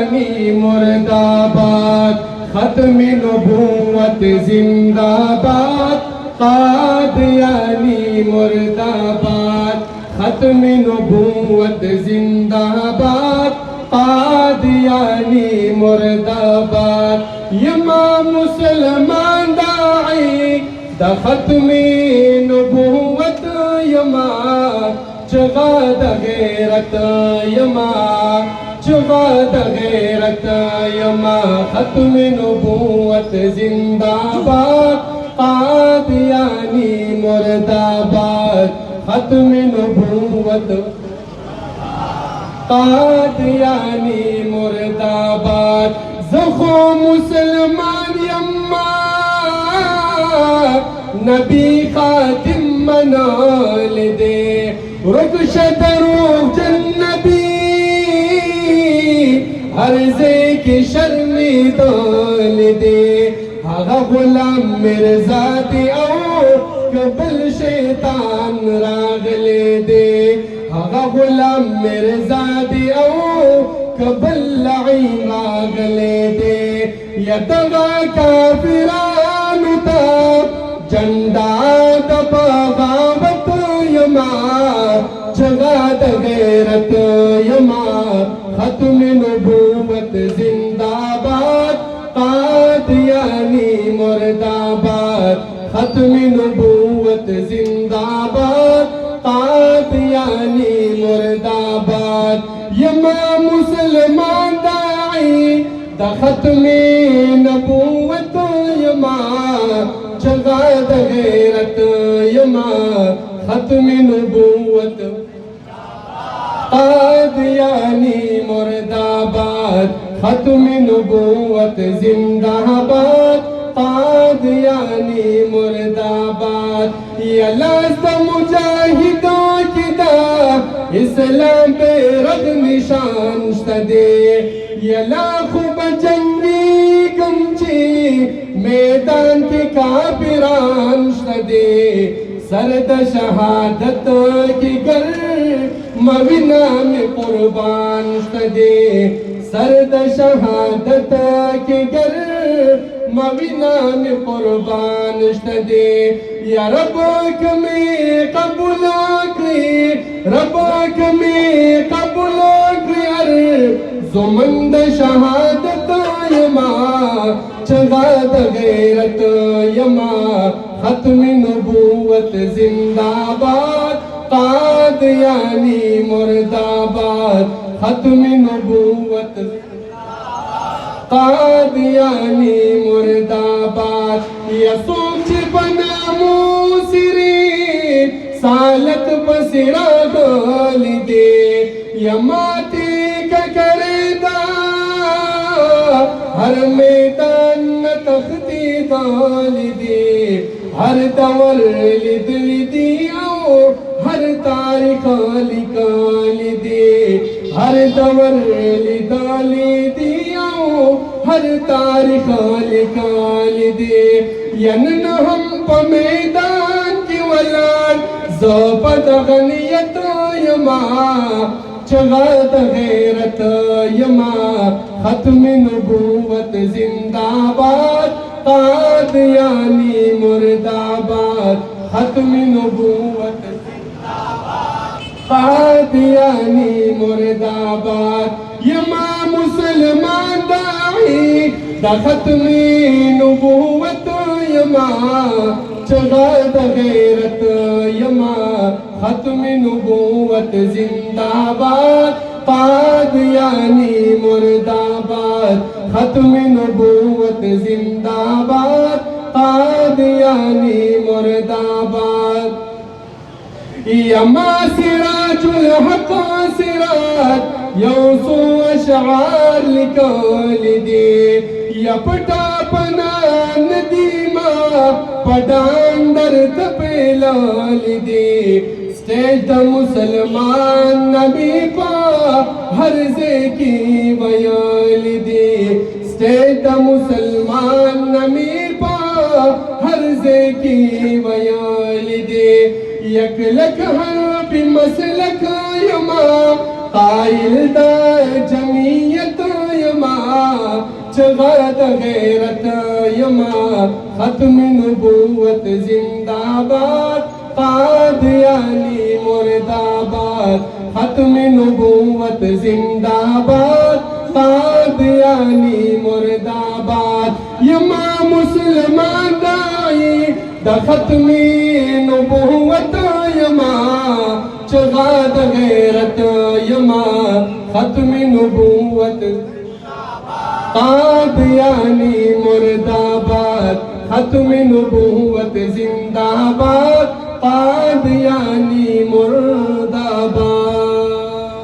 कादियानी मुर्दाबाद, खत्म नबूवत जिंदाबाद, कादियानी मुर्दाबाद, खत्म नबूवत जिंदाबाद, कादियानी मुर्दाबाद। यमा मुसलमान दाई दा खत्म नबूवत यमा, चगा द गैरत यमा, चगा द गैरत यमा, खत्म नबूवत जिंदाबाद, कादियानी मुर्दाबाद, खत्म नबूवत कादियानी मुर्दाबाद। ज़खो मुसलमान यम्मा नबी खातिम मनाल दे, रुकशत रूह जन्नबी अर्ज़े की शर्मी तोल दे। आगा गुलाम मिर्ज़ा दे ओ कबल शैतान रागले दे, आगा गुलाम मिर्ज़ा दे ओ कबल लईन रागले दे। यतगा काफिरान ता झंडा दबा गावत यमा, जगा द गैरत यमा, खत्म नबूवत जिंदाबाद, कादियानी मुर्दाबाद, खत्म नबूवत जिंदाबाद, कादियानी मुर्दाबाद। यमा मुसलमान दाई दा खत्म नबूवत यमा, जगा द गैरत यमा, खत्म नबूवत कादियानी मुर्दाबाद, खत्म नबूवत जिंदाबाद, कादियानी मुर्दाबाद। या लाज़ मुजाहिदों की दा इस्लाम पे रग निशान दे, या लाखों बजंगी गमची मैदान के काफिरान दे। सरद शहादत की गर मविना में कुर्बान दे, सरद शहादत की गर मविना में कुर्बान दे। या रब में कबूल करी, रब में कबूल करी, जुमंद शहादत यमा, चगा द गैरत यमा, खत्म नबूवत जिंदाबाद, कादियानी मुर्दाबाद, खत्म नबूवत कादियानी मुर्दाबाद। या सोच बना मूसिरी सालत बसिरा गोल दे, या माते का करेदा हर मैदान तख्ती दाल दे। हर दवर लिद लिदियो हर तारीख लिकाल दे, हर दवर लिदाली दियो हर तारीख लिकाल दे। यन हम प मैदान की वलान ज़ोपत गनियत यमा, चगा द गैरत यमा, खत्म नबूवत जिंदाबाद, कादियानी मुर्दाबाद, खत्म नबूवत कादियानी मुर्दाबाद। यमा मुसलमान दाई दा खत्म नबूवत यमा, चगा द गैरत यमा, खत्म नबूवत जिंदाबाद, कादियानी मुर्दाबाद, खत्म नबूवत जिंदाबाद, कादियानी मुर्दाबाद। यमा सिराजुल हक सिरात यौसु अशआर लिकाल दे, यपटा पना नदीमा पडान दर्द पे लाल दे। स्टेज द मुसलमान नबी पा हर जे की बयाल दे, स्टेज द मुसलमान नबी पा हर जे की बयाल दे। यक लक हर भी मसलक यमा, कायल दा जमीयत यमा, चगाद गैरत यमा खत्म नबूवत जिंदाबाद कादियानी मुर्दाबाद खत्म नबूवत जिंदाबाद कादियानी मुर्दाबाद यमा मुसलमान दाई द खत्मी नबूवत यमा चगाद गैरत यमा खत्म नबूवत कादियानी मुर्दाबाद खत्म नबूवत जिंदाबाद